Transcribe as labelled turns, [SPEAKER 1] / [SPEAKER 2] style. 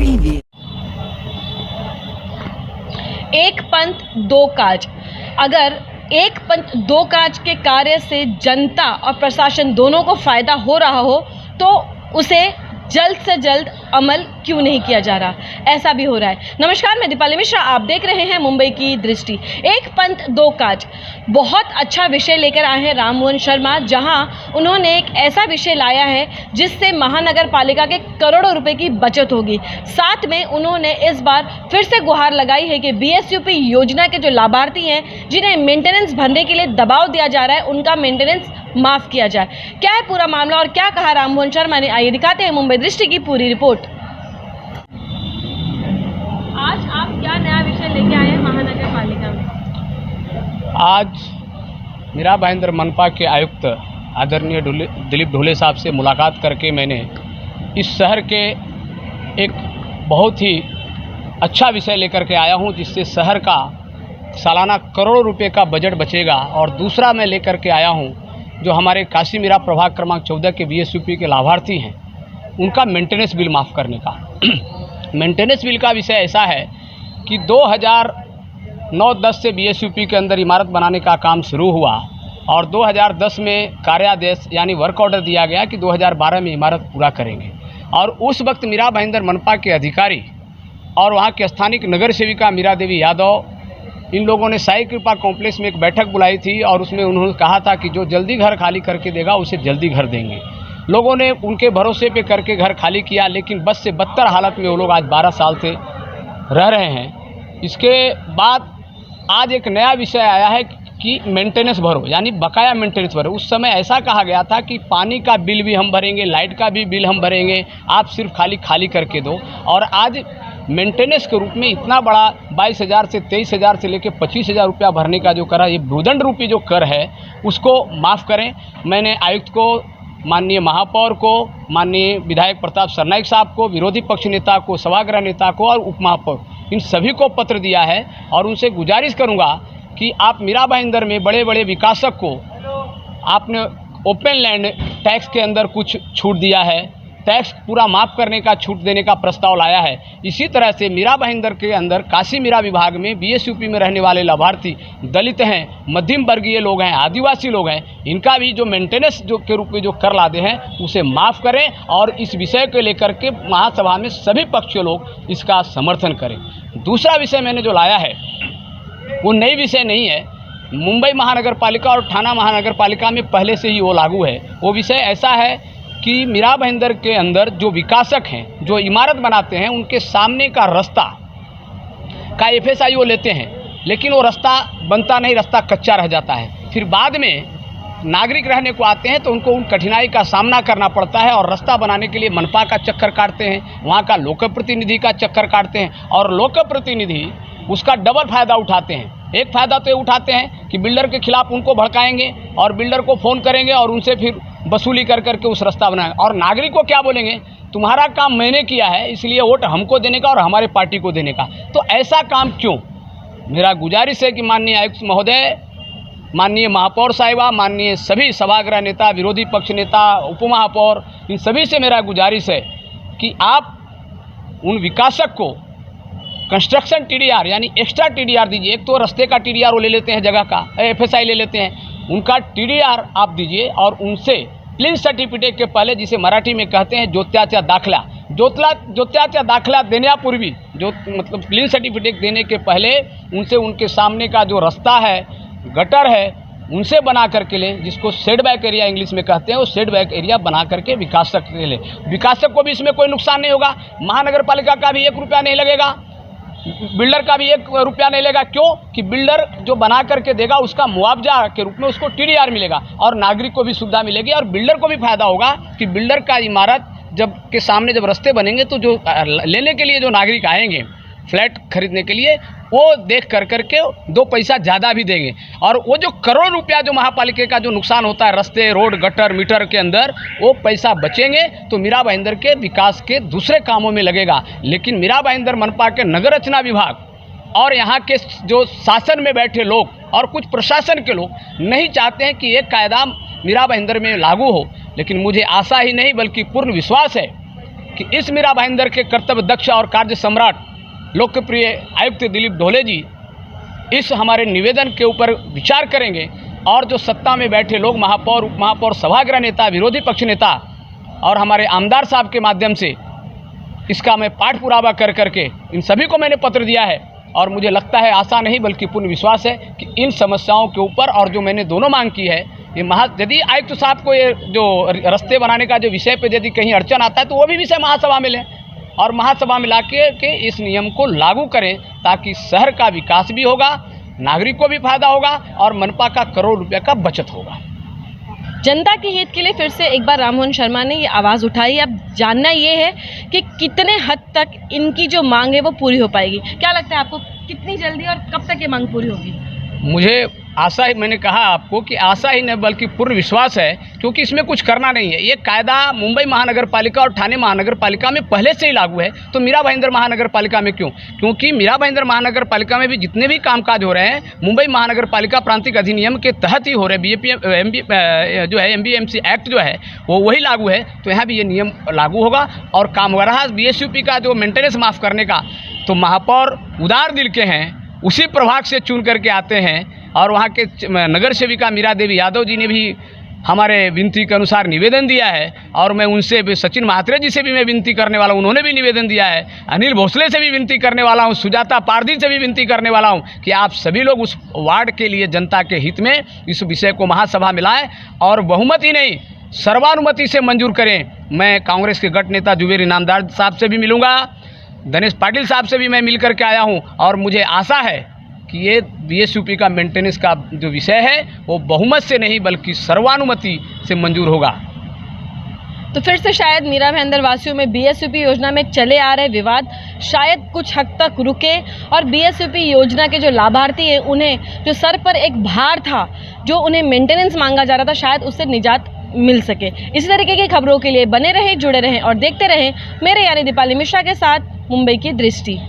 [SPEAKER 1] Preview.
[SPEAKER 2] एक पंथ दो काज। अगर एक पंथ दो काज के कार्य से जनता और प्रशासन दोनों को फायदा हो रहा हो तो उसे जल्द से जल्द अमल क्यों नहीं किया जा रहा, ऐसा भी हो रहा है। नमस्कार, मैं दीपाली मिश्रा, आप देख रहे हैं मुंबई की दृष्टि। एक पंथ दो काज बहुत अच्छा विषय लेकर आए हैं राममोहन शर्मा, जहां उन्होंने एक ऐसा विषय लाया है जिससे महानगर पालिका के करोड़ों रुपए की बचत होगी। साथ में उन्होंने इस बार फिर से गुहार लगाई है कि बीएसयूपी योजना के जो लाभार्थी हैं, जिन्हें मेंटेनेंस भरने के लिए दबाव दिया जा रहा है, उनका मेंटेनेंस माफ किया जाए। क्या है पूरा मामला और क्या कहा राममोहन शर्मा ने, आइए दिखाते हैं मुंबई दृष्टि की पूरी रिपोर्ट। आज आप क्या नया विषय लेके आए हैं महानगर पालिका में?
[SPEAKER 3] आज मीरा भाईंदर मनपा के आयुक्त आदरणीय दिलीप ढोले साहब से मुलाकात करके मैंने इस शहर के एक बहुत ही अच्छा विषय लेकर के आया हूं, जिससे शहर का सालाना करोड़ों रुपए का बजट बचेगा। और दूसरा मैं लेकर के आया हूं जो हमारे काशी मीरा प्रभाग क्रमांक 14 के बीएसयूपी के लाभार्थी हैं, उनका मेंटेनेंस बिल माफ़ करने का। मेंटेनेंस बिल का विषय ऐसा है कि 2009-10 से बीएसयूपी के अंदर इमारत बनाने का काम शुरू हुआ और 2010 में कार्यादेश यानी वर्क ऑर्डर दिया गया कि 2012 में इमारत पूरा करेंगे। और उस वक्त मीरा भाईंदर मनपा के अधिकारी और वहाँ के स्थानिक नगर सेविका मीरा देवी यादव, इन लोगों ने साई कृपा कॉम्प्लेक्स में एक बैठक बुलाई थी और उसमें उन्होंने कहा था कि जो जल्दी घर खाली करके देगा उसे जल्दी घर देंगे। लोगों ने उनके भरोसे पे करके घर खाली किया, लेकिन बद से बदतर हालत में वो लोग आज 12 साल से रह रहे हैं। इसके बाद आज एक नया विषय आया है कि मेंटेनेंस भरो, यानी बकाया मेंटेनेंस भरो। उस समय ऐसा कहा गया था कि पानी का बिल भी हम भरेंगे, लाइट का भी बिल हम भरेंगे, आप सिर्फ खाली करके दो। और आज मेंटेनेंस के रूप में इतना बड़ा 22,000 से 23,000 से लेकर 25,000 रुपया भरने का जो कर है, ये भूदंड रूपी जो कर है, उसको माफ़ करें। मैंने आयुक्त को, माननीय महापौर को, माननीय विधायक प्रताप सरनाइक साहब को, विरोधी पक्ष नेता को, सभागृह नेता को और उप महापौर, इन सभी को पत्र दिया है और उनसे गुजारिश करूंगा कि आप मीरा भाईंदर में बड़े बड़े विकासक को आपने ओपन लैंड टैक्स के अंदर कुछ छूट दिया है, टैक्स पूरा माफ़ करने का छूट देने का प्रस्ताव लाया है। इसी तरह से मीरा भाईंदर के अंदर काशी मीरा विभाग में बीएसयूपी में रहने वाले लाभार्थी दलित हैं, मध्यम वर्गीय लोग हैं, आदिवासी लोग हैं, इनका भी जो मेंटेनेंस जो के रूप में जो कर लादे हैं उसे माफ़ करें और इस विषय को लेकर के महासभा में सभी पक्षीय लोग इसका समर्थन करें। दूसरा विषय मैंने जो लाया है वो नई विषय नहीं है, मुंबई महानगर पालिका और ठाणा महानगर पालिका में पहले से ही वो लागू है। वो विषय ऐसा है कि मीरा भाईंदर के अंदर जो विकासक हैं, जो इमारत बनाते हैं, उनके सामने का रास्ता का एफएसआई वो लेते हैं, लेकिन वो रास्ता बनता नहीं, रास्ता कच्चा रह जाता है। फिर बाद में नागरिक रहने को आते हैं तो उनको उन कठिनाई का सामना करना पड़ता है और रास्ता बनाने के लिए मनपा का चक्कर काटते हैं, वहाँ का लोक प्रतिनिधि का चक्कर काटते हैं और लोक प्रतिनिधि उसका डबल फ़ायदा उठाते हैं। एक फ़ायदा तो ये उठाते हैं कि बिल्डर के खिलाफ उनको भड़काएंगे और बिल्डर को फ़ोन करेंगे और उनसे फिर वसूली कर करके उस रास्ता बनाएंगे और नागरिक को क्या बोलेंगे, तुम्हारा काम मैंने किया है इसलिए वोट हमको देने का और हमारे पार्टी को देने का। तो ऐसा काम क्यों? मेरा गुजारिश है कि माननीय आयुक्त महोदय, माननीय महापौर साहिबा, माननीय सभी सभागृह नेता, विरोधी पक्ष नेता, उप महापौर, इन सभी से मेरा गुजारिश है कि आप उन विकासक को कंस्ट्रक्शन टीडीआर यानी एक्स्ट्रा टीडीआर दीजिए। एक तो रास्ते का टीडीआर वो ले लेते हैं, जगह का एफएसआई ले लेते हैं, उनका टीडीआर आप दीजिए और उनसे क्लीन सर्टिफिकेट के पहले, जिसे मराठी में कहते हैं ज्योत्याचा दाखला, ज्योत्याचा दाखला देण्यापूर्वी, जो मतलब क्लीन सर्टिफिकेट देने के पहले उनसे उनके सामने का जो रास्ता है, गटर है, उनसे बना करके लें, जिसको सेटबैक एरिया इंग्लिश में कहते हैं, वो सेटबैक एरिया बना करके विकासक ले लें। विकासक को भी इसमें कोई नुकसान नहीं होगा, महानगर पालिका का भी 1 रुपया नहीं लगेगा, बिल्डर का भी 1 रुपया नहीं लेगा। क्यों? कि बिल्डर जो बना करके देगा उसका मुआवजा के रूप में उसको टीडीआर मिलेगा और नागरिक को भी सुविधा मिलेगी और बिल्डर को भी फायदा होगा कि बिल्डर का इमारत जब के सामने जब रास्ते बनेंगे तो जो लेने के लिए जो नागरिक आएंगे फ्लैट खरीदने के लिए, वो देख कर करके 2 पैसा ज़्यादा भी देंगे और वो जो करोड़ रुपया जो महापालिका का जो नुकसान होता है रास्ते, रोड, गटर, मीटर के अंदर, वो पैसा बचेंगे तो मीरा भाईंदर के विकास के दूसरे कामों में लगेगा। लेकिन मीरा भाईंदर मनपा के नगर रचना विभाग और यहाँ के जो शासन में बैठे लोग और कुछ प्रशासन के लोग नहीं चाहते हैं कि एक कायदा मीरा भाईंदर में लागू हो। लेकिन मुझे आशा ही नहीं बल्कि पूर्ण विश्वास है कि इस मीरा भाईंदर के कर्तव्य दक्ष और कार्य सम्राट लोकप्रिय आयुक्त दिलीप ढोले जी इस हमारे निवेदन के ऊपर विचार करेंगे और जो सत्ता में बैठे लोग, महापौर, उप महापौर, सभागृह नेता, विरोधी पक्ष नेता और हमारे आमदार साहब के माध्यम से इसका मैं पाठ पुरावा कर करके इन सभी को मैंने पत्र दिया है। और मुझे लगता है, आशा नहीं बल्कि पूर्ण विश्वास है कि इन समस्याओं के ऊपर और जो मैंने दोनों मांग की है, ये यदि आयुक्त साहब को ये जो रास्ते बनाने का जो विषय पे यदि कहीं अड़चन आता है तो वो भी विषय महासभा में लें और महासभा में ला के इस नियम को लागू करें, ताकि शहर का विकास भी होगा, नागरिक को भी फायदा होगा और मनपा का करोड़ रुपये का बचत होगा।
[SPEAKER 2] जनता के हित के लिए फिर से एक बार राममोहन शर्मा ने ये आवाज़ उठाई। अब जानना ये है कि कितने हद तक इनकी जो मांग है वो पूरी हो पाएगी। क्या लगता है आपको, कितनी जल्दी और कब तक ये मांग पूरी होगी?
[SPEAKER 3] मुझे आशा ही, मैंने कहा आपको कि आशा ही नहीं बल्कि पूर्ण विश्वास है, क्योंकि इसमें कुछ करना नहीं है। ये कायदा मुंबई महानगर पालिका और ठाणे महानगर पालिका में पहले से ही लागू है, तो मीरा भाईंदर महानगर पालिका में क्यों? क्योंकि मीरा भाईंदर महानगर पालिका में भी जितने भी कामकाज हो रहे हैं मुंबई महानगर पालिका प्रांतिक अधिनियम के तहत ही हो रहे हैं। जो है MBMC एक्ट जो है वो वही लागू है, तो यहाँ भी ये नियम लागू होगा। और कामगार BSUP का जो मेंटेनेंस माफ़ करने का, तो महापौर उदार दिल के हैं, उसी प्रभाग से चुन करके आते हैं। और वहाँ के नगर सेविका मीरा देवी यादव जी ने भी हमारे विनती के अनुसार निवेदन दिया है, और मैं उनसे भी, सचिन महात्रे जी से भी मैं विनती करने वाला हूँ, उन्होंने भी निवेदन दिया है। अनिल भोसले से भी विनती करने वाला हूँ, सुजाता पारदी से भी विनती करने वाला हूँ कि आप सभी लोग उस वार्ड के लिए जनता के हित में इस विषय को महासभा में लाएँ और बहुमति नहीं सर्वानुमति से मंजूर करें। मैं कांग्रेस के गट नेता जुबेर इनामदार साहब से भी मिलूँगा, दिनेश पाटिल साहब से भी मैं मिल करके आया हूँ, और मुझे आशा है कि ये BSUP का मेंटेनेंस का जो विषय है वो बहुमत से नहीं बल्कि सर्वानुमति से मंजूर होगा।
[SPEAKER 2] तो फिर से शायद मीरा भाईंदर वासियों में BSUP योजना में चले आ रहे विवाद शायद कुछ हद तक रुके और BSUP योजना के जो लाभार्थी हैं उन्हें जो सर पर एक भार था, जो उन्हें मेंटेनेंस मांगा जा रहा था, शायद उससे निजात मिल सके। इसी तरीके की खबरों के लिए बने रहें, जुड़े रहें और देखते रहें मेरे यानी दीपाली मिश्रा के साथ मुंबई की दृष्टि।